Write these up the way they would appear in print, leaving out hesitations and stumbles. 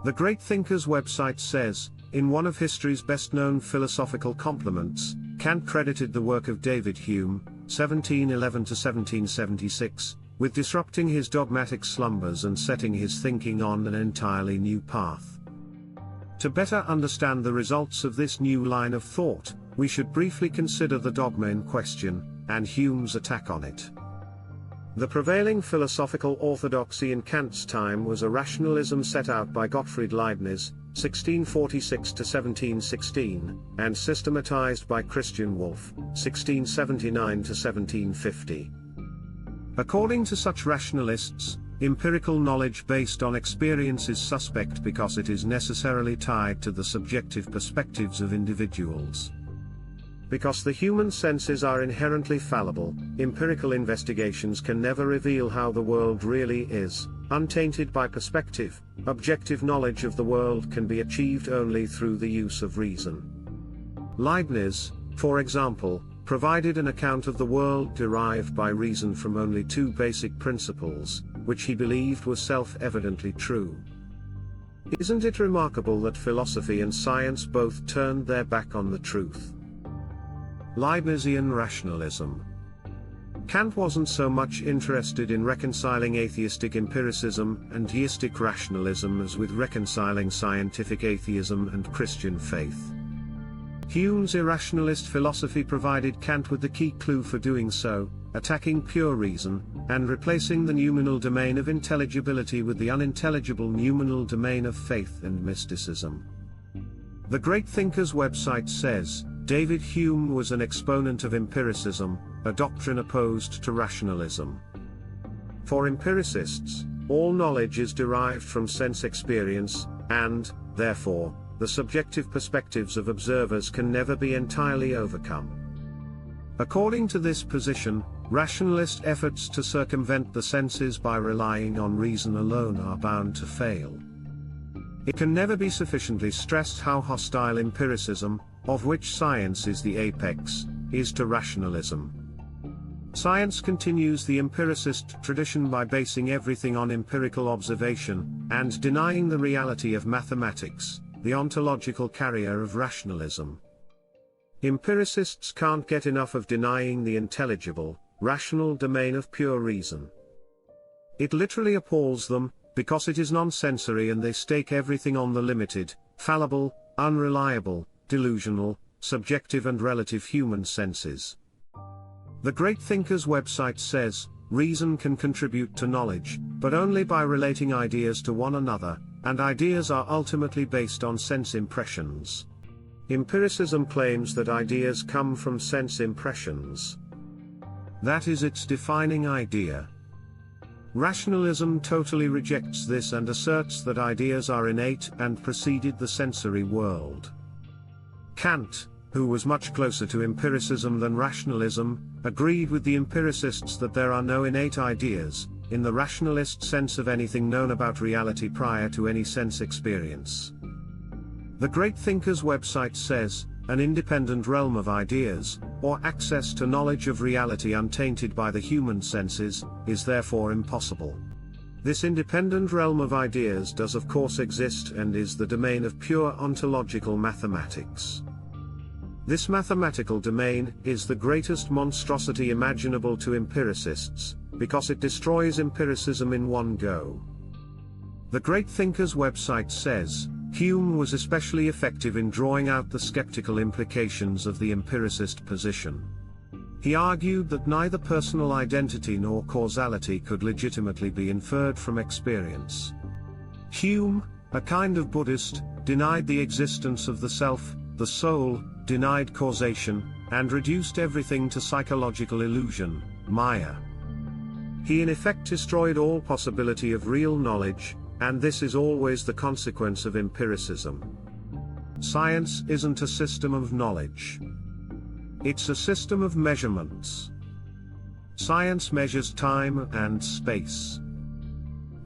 The Great Thinkers website says, in one of history's best-known philosophical compliments, Kant credited the work of David Hume, 1711–1776, with disrupting his dogmatic slumbers and setting his thinking on an entirely new path. To better understand the results of this new line of thought, we should briefly consider the dogma in question, and Hume's attack on it. The prevailing philosophical orthodoxy in Kant's time was a rationalism set out by Gottfried Leibniz, 1646–1716, and systematized by Christian Wolff, 1679–1750. According to such rationalists, empirical knowledge based on experience is suspect because it is necessarily tied to the subjective perspectives of individuals. Because the human senses are inherently fallible, empirical investigations can never reveal how the world really is. Untainted by perspective, objective knowledge of the world can be achieved only through the use of reason. Leibniz, for example, provided an account of the world derived by reason from only two basic principles, which he believed were self-evidently true. Isn't it remarkable that philosophy and science both turned their back on the truth? Leibnizian rationalism. Kant wasn't so much interested in reconciling atheistic empiricism and deistic rationalism as with reconciling scientific atheism and Christian faith. Hume's irrationalist philosophy provided Kant with the key clue for doing so, attacking pure reason, and replacing the noumenal domain of intelligibility with the unintelligible noumenal domain of faith and mysticism. The Great Thinkers website says, David Hume was an exponent of empiricism, a doctrine opposed to rationalism. For empiricists, all knowledge is derived from sense experience, and, therefore, the subjective perspectives of observers can never be entirely overcome. According to this position, rationalist efforts to circumvent the senses by relying on reason alone are bound to fail. It can never be sufficiently stressed how hostile empiricism, of which science is the apex, is to rationalism. Science continues the empiricist tradition by basing everything on empirical observation, and denying the reality of mathematics, the ontological carrier of rationalism. Empiricists can't get enough of denying the intelligible, rational domain of pure reason. It literally appalls them, because it is nonsensory and they stake everything on the limited, fallible, unreliable, delusional, subjective and relative human senses. The Great Thinkers website says, reason can contribute to knowledge, but only by relating ideas to one another, and ideas are ultimately based on sense impressions. Empiricism claims that ideas come from sense impressions. That is its defining idea. Rationalism totally rejects this and asserts that ideas are innate and preceded the sensory world. Kant, who was much closer to empiricism than rationalism, agreed with the empiricists that there are no innate ideas, in the rationalist sense of anything known about reality prior to any sense experience. The Great Thinkers website says, an independent realm of ideas, or access to knowledge of reality untainted by the human senses, is therefore impossible. This independent realm of ideas does of course exist and is the domain of pure ontological mathematics. This mathematical domain is the greatest monstrosity imaginable to empiricists, because it destroys empiricism in one go. The Great Thinkers website says, Hume was especially effective in drawing out the skeptical implications of the empiricist position. He argued that neither personal identity nor causality could legitimately be inferred from experience. Hume, a kind of Buddhist, denied the existence of the self, the soul, denied causation, and reduced everything to psychological illusion, Maya. He in effect destroyed all possibility of real knowledge, and this is always the consequence of empiricism. Science isn't a system of knowledge. It's a system of measurements. Science measures time and space.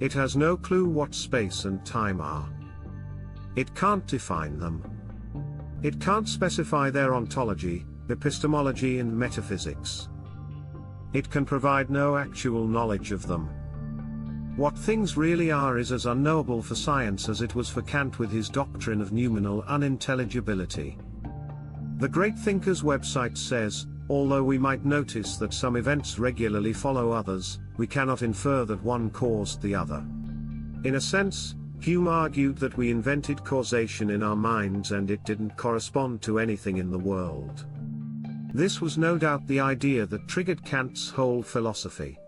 It has no clue what space and time are. It can't define them. It can't specify their ontology, epistemology and metaphysics. It can provide no actual knowledge of them. What things really are is as unknowable for science as it was for Kant with his doctrine of noumenal unintelligibility. The Great Thinkers website says, although we might notice that some events regularly follow others, we cannot infer that one caused the other. In a sense, Hume argued that we invented causation in our minds and it didn't correspond to anything in the world. This was no doubt the idea that triggered Kant's whole philosophy.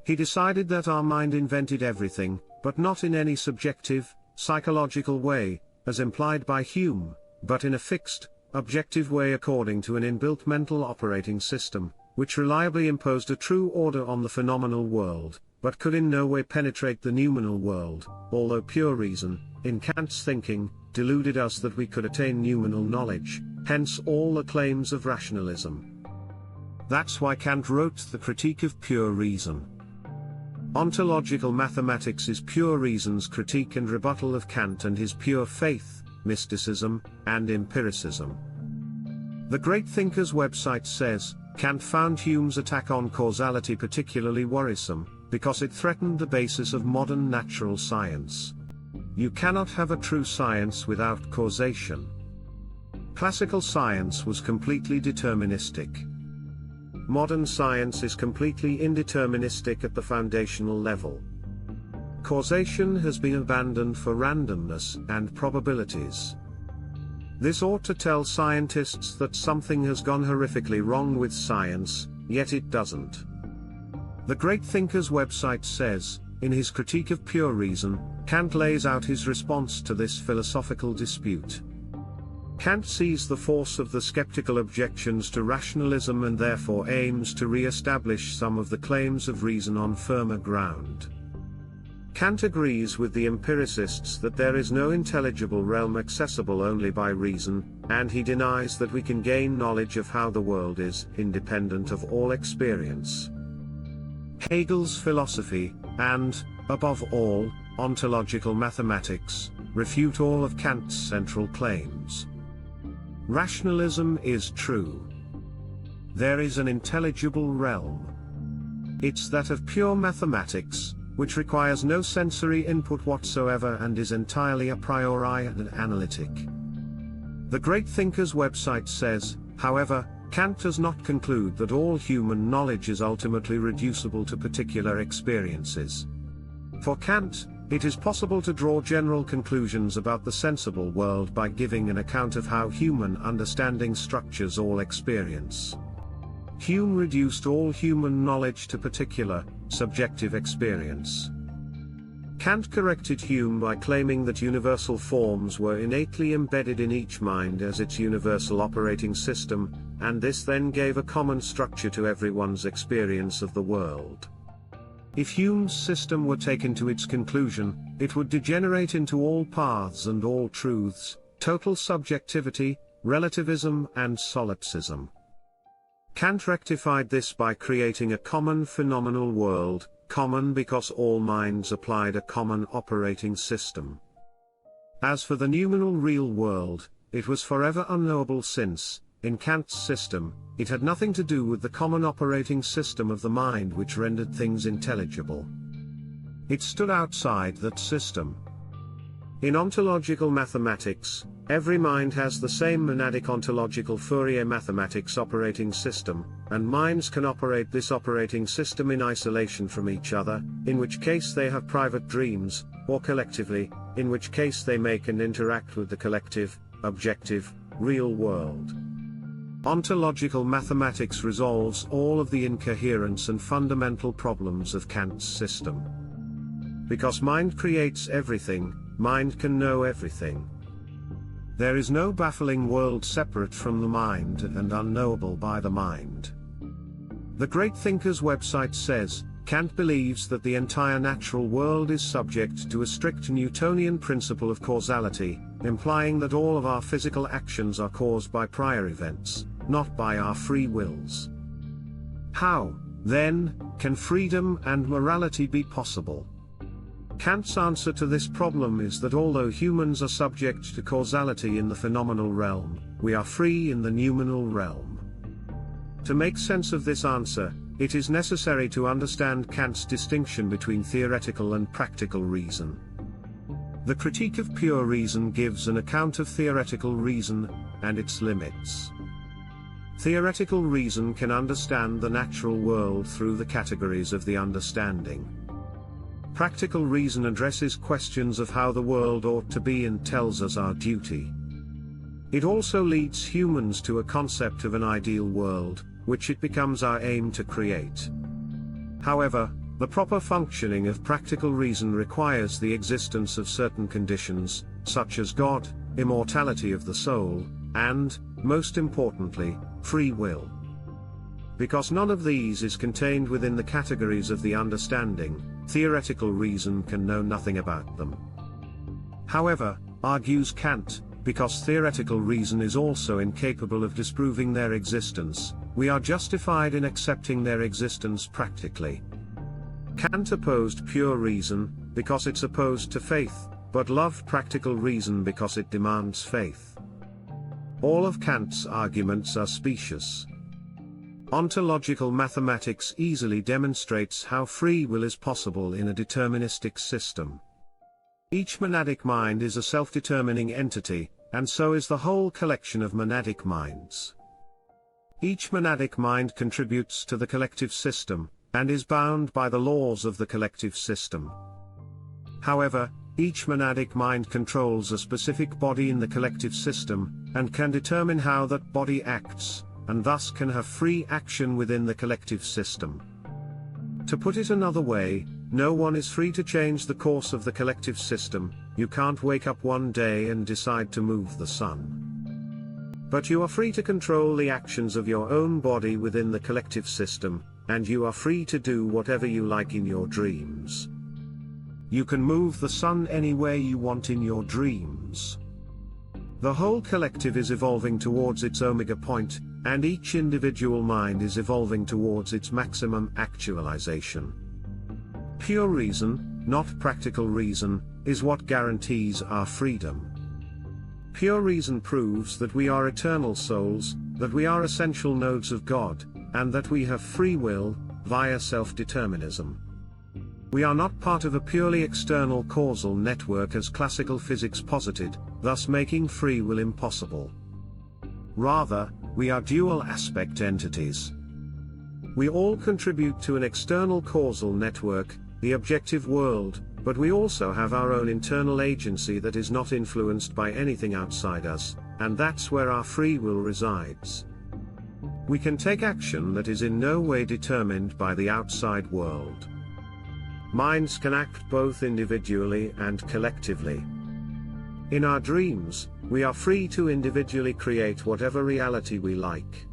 He decided that our mind invented everything, but not in any subjective, psychological way, as implied by Hume, but in a fixed, objective way according to an inbuilt mental operating system, which reliably imposed a true order on the phenomenal world, but could in no way penetrate the noumenal world, although pure reason, in Kant's thinking, deluded us that we could attain noumenal knowledge, hence all the claims of rationalism. That's why Kant wrote the Critique of Pure Reason. Ontological Mathematics is pure reason's critique and rebuttal of Kant and his pure faith, mysticism, and empiricism. The Great Thinkers website says, Kant found Hume's attack on causality particularly worrisome, because it threatened the basis of modern natural science. You cannot have a true science without causation. Classical science was completely deterministic. Modern science is completely indeterministic at the foundational level. Causation has been abandoned for randomness and probabilities. This ought to tell scientists that something has gone horrifically wrong with science, yet it doesn't. The Great Thinkers website says, in his Critique of Pure Reason, Kant lays out his response to this philosophical dispute. Kant sees the force of the skeptical objections to rationalism and therefore aims to re-establish some of the claims of reason on firmer ground. Kant agrees with the empiricists that there is no intelligible realm accessible only by reason, and he denies that we can gain knowledge of how the world is independent of all experience. Hegel's philosophy, and, above all, ontological mathematics, refute all of Kant's central claims. Rationalism is true. There is an intelligible realm. It's that of pure mathematics, which requires no sensory input whatsoever and is entirely a priori and analytic. The Great Thinkers website says, however, Kant does not conclude that all human knowledge is ultimately reducible to particular experiences. For Kant, it is possible to draw general conclusions about the sensible world by giving an account of how human understanding structures all experience. Hume reduced all human knowledge to particular, subjective experience. Kant corrected Hume by claiming that universal forms were innately embedded in each mind as its universal operating system, and this then gave a common structure to everyone's experience of the world. If Hume's system were taken to its conclusion, it would degenerate into all paths and all truths, total subjectivity, relativism and solipsism. Kant rectified this by creating a common phenomenal world, common because all minds applied a common operating system. As for the noumenal real world, it was forever unknowable since, in Kant's system, it had nothing to do with the common operating system of the mind which rendered things intelligible. It stood outside that system. In ontological mathematics, every mind has the same monadic ontological Fourier mathematics operating system, and minds can operate this operating system in isolation from each other, in which case they have private dreams, or collectively, in which case they make and interact with the collective, objective, real world. Ontological mathematics resolves all of the incoherence and fundamental problems of Kant's system. Because mind creates everything, mind can know everything. There is no baffling world separate from the mind and unknowable by the mind. The Great Thinkers website says, Kant believes that the entire natural world is subject to a strict Newtonian principle of causality, implying that all of our physical actions are caused by prior events, not by our free wills. How, then, can freedom and morality be possible? Kant's answer to this problem is that although humans are subject to causality in the phenomenal realm, we are free in the noumenal realm. To make sense of this answer, it is necessary to understand Kant's distinction between theoretical and practical reason. The Critique of Pure Reason gives an account of theoretical reason and its limits. Theoretical reason can understand the natural world through the categories of the understanding. Practical reason addresses questions of how the world ought to be and tells us our duty. It also leads humans to a concept of an ideal world, which it becomes our aim to create. However, the proper functioning of practical reason requires the existence of certain conditions, such as God, immortality of the soul, and, most importantly, free will. Because none of these is contained within the categories of the understanding, theoretical reason can know nothing about them. However, argues Kant, because theoretical reason is also incapable of disproving their existence, we are justified in accepting their existence practically. Kant opposed pure reason, because it's opposed to faith, but loved practical reason because it demands faith. All of Kant's arguments are specious. Ontological mathematics easily demonstrates how free will is possible in a deterministic system. Each monadic mind is a self-determining entity, and so is the whole collection of monadic minds. Each monadic mind contributes to the collective system, and is bound by the laws of the collective system. However, each monadic mind controls a specific body in the collective system, and can determine how that body acts, and thus can have free action within the collective system. To put it another way, no one is free to change the course of the collective system. You can't wake up one day and decide to move the sun. But you are free to control the actions of your own body within the collective system, and you are free to do whatever you like in your dreams. You can move the sun anywhere you want in your dreams. The whole collective is evolving towards its omega point, and each individual mind is evolving towards its maximum actualization. Pure reason, not practical reason, is what guarantees our freedom. Pure reason proves that we are eternal souls, that we are essential nodes of God, and that we have free will, via self-determinism. We are not part of a purely external causal network as classical physics posited, thus making free will impossible. Rather, we are dual-aspect entities. We all contribute to an external causal network, the objective world, but we also have our own internal agency that is not influenced by anything outside us, and that's where our free will resides. We can take action that is in no way determined by the outside world. Minds can act both individually and collectively. In our dreams, we are free to individually create whatever reality we like.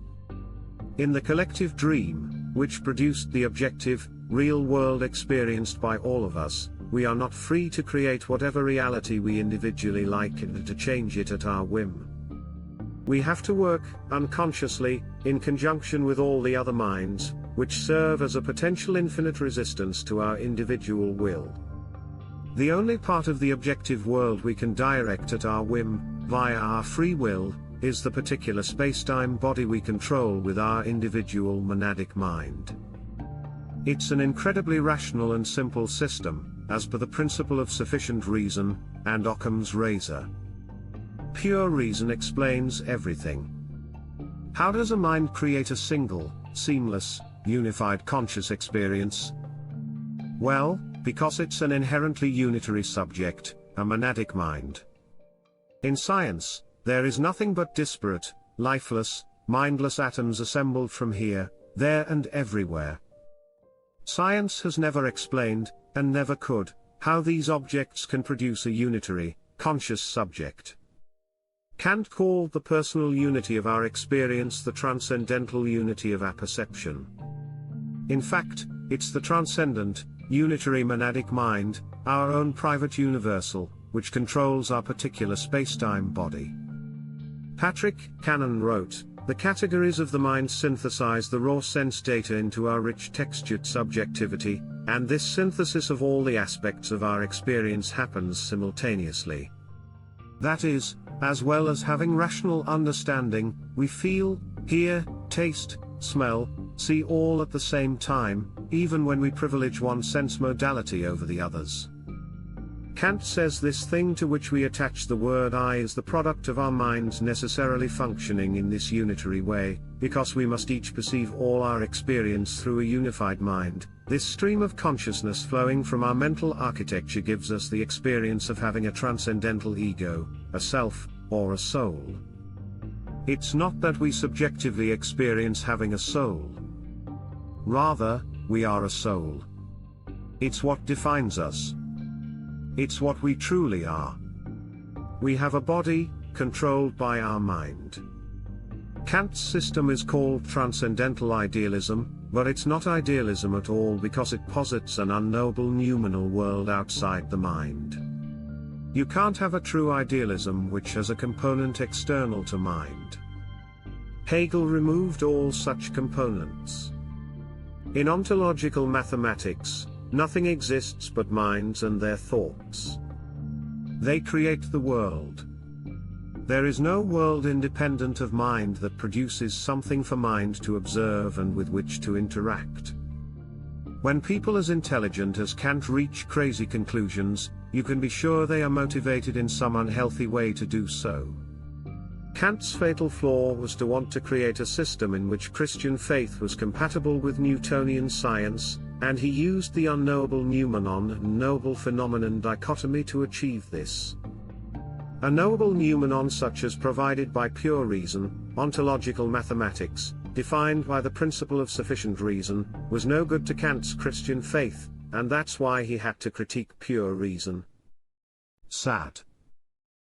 In the collective dream, which produced the objective, real world experienced by all of us, we are not free to create whatever reality we individually like and to change it at our whim. We have to work, unconsciously, in conjunction with all the other minds, which serve as a potential infinite resistance to our individual will. The only part of the objective world we can direct at our whim, via our free will, is the particular spacetime body we control with our individual monadic mind. It's an incredibly rational and simple system, as per the principle of sufficient reason, and Occam's razor. Pure reason explains everything. How does a mind create a single, seamless, unified conscious experience? Well, because it's an inherently unitary subject, a monadic mind. In science, there is nothing but disparate, lifeless, mindless atoms assembled from here, there and everywhere. Science has never explained, and never could, how these objects can produce a unitary, conscious subject. Kant called the personal unity of our experience the transcendental unity of our perception. In fact, it's the transcendent, unitary monadic mind, our own private universal, which controls our particular spacetime body. Patrick Cannon wrote, "The categories of the mind synthesize the raw sense data into our rich textured subjectivity, and this synthesis of all the aspects of our experience happens simultaneously. That is, as well as having rational understanding, we feel, hear, taste, smell, see all at the same time, even when we privilege one sense modality over the others. Kant says this thing to which we attach the word I is the product of our minds necessarily functioning in this unitary way, because we must each perceive all our experience through a unified mind. This stream of consciousness flowing from our mental architecture gives us the experience of having a transcendental ego, a self, or a soul. It's not that we subjectively experience having a soul. Rather, we are a soul. It's what defines us. It's what we truly are. We have a body, controlled by our mind. Kant's system is called transcendental idealism, but it's not idealism at all because it posits an unknowable noumenal world outside the mind. You can't have a true idealism which has a component external to mind. Hegel removed all such components. In ontological mathematics, nothing exists but minds and their thoughts. They create the world. There is no world independent of mind that produces something for mind to observe and with which to interact. When people as intelligent as Kant reach crazy conclusions, you can be sure they are motivated in some unhealthy way to do so. Kant's fatal flaw was to want to create a system in which Christian faith was compatible with Newtonian science, and he used the unknowable noumenon and knowable phenomenon dichotomy to achieve this. A knowable noumenon such as provided by pure reason, ontological mathematics, defined by the principle of sufficient reason, was no good to Kant's Christian faith, and that's why he had to critique pure reason. Sad.